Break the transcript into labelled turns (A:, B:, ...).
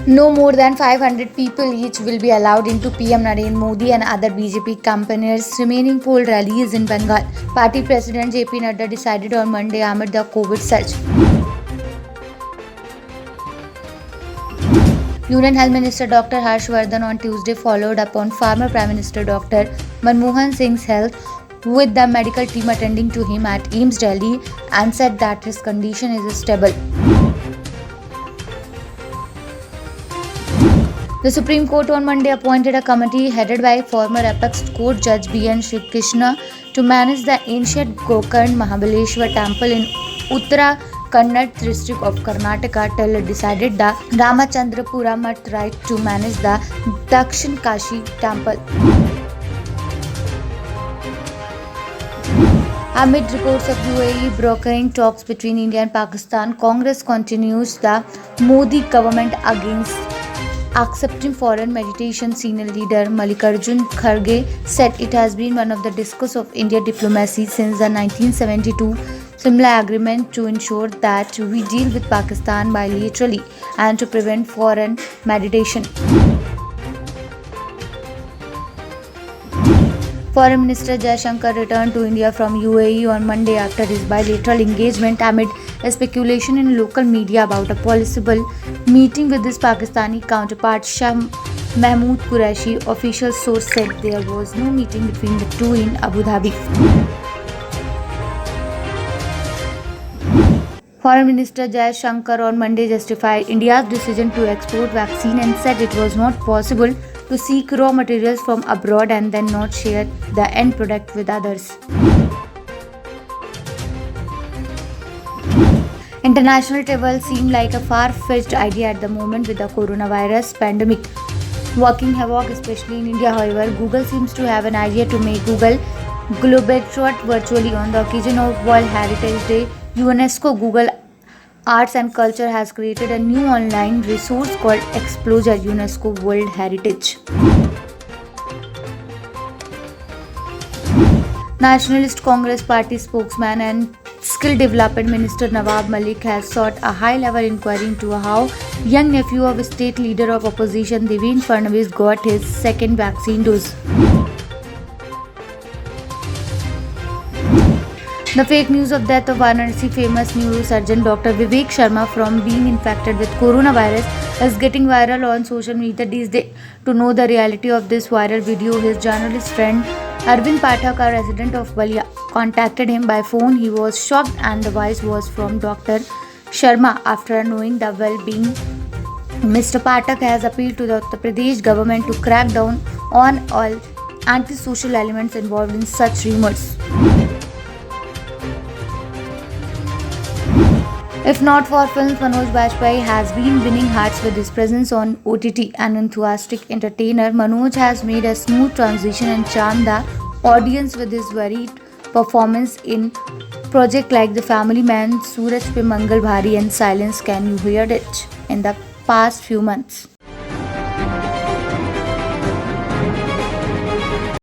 A: No more than 500 people each will be allowed into PM Narendra Modi and other BJP campaigners' remaining poll rallies in Bengal. Party President JP Nadda decided on Monday amid the COVID surge. Union Health Minister Dr. Harshvardhan on Tuesday followed up on former Prime Minister Dr. Manmohan Singh's health, with the medical team attending to him at AIIMS Delhi, and said that his condition is stable. The Supreme Court on Monday appointed a committee headed by former Apex Court Judge B.N. Krishna to manage the ancient Gokarna Mahabaleshwar temple in Uttara Kannada district of Karnataka till it decided the Ramachandrapura Math right to manage the Dakshin Kashi temple. Amid reports of UAE brokering talks between India and Pakistan, Congress continues the Modi government against accepting foreign mediation. Senior leader Mallikarjun Kharge said it has been one of the discourse of India diplomacy since the 1972 Simla Agreement to ensure that we deal with Pakistan bilaterally and to prevent foreign mediation. Foreign Minister Jaishankar returned to India from UAE on Monday after his bilateral engagement amid speculation in local media about a possible meeting with his Pakistani counterpart Shah Mahmood Qureshi. Official source said there was no meeting between the two in Abu Dhabi. Foreign Minister Jaishankar on Monday justified India's decision to export vaccine and said it was not possible to seek raw materials from abroad and then not share the end product with others. International travel seemed like a far-fetched idea at the moment with the coronavirus pandemic working havoc, especially in India. However, Google seems to have an idea to make Google globetrot virtually on the occasion of World Heritage Day. UNESCO Google Arts and Culture has created a new online resource called Explore UNESCO World Heritage. Nationalist Congress Party spokesman and Skill Development Minister Nawab Malik has sought a high-level inquiry into how young nephew of state leader of opposition Devendra Fadnavis got his second vaccine dose. The fake news of death of Varanasi famous neurosurgeon Dr. Vivek Sharma from being infected with coronavirus is getting viral on social media these days. To know the reality of this viral video, his journalist friend Arvind Pathak, a resident of Balia, contacted him by phone. He was shocked and the voice was from Dr. Sharma. After knowing the well-being, Mr. Pathak has appealed to the Uttar Pradesh government to crack down on all anti-social elements involved in such rumors. If not for films, Manoj Bajpayee has been winning hearts with his presence on OTT. An enthusiastic entertainer, Manoj has made a smooth transition and charmed the audience with his varied performance in projects like The Family Man, Suraj Pe Mangal Bhari and Silence Can You Hear It in the past few months.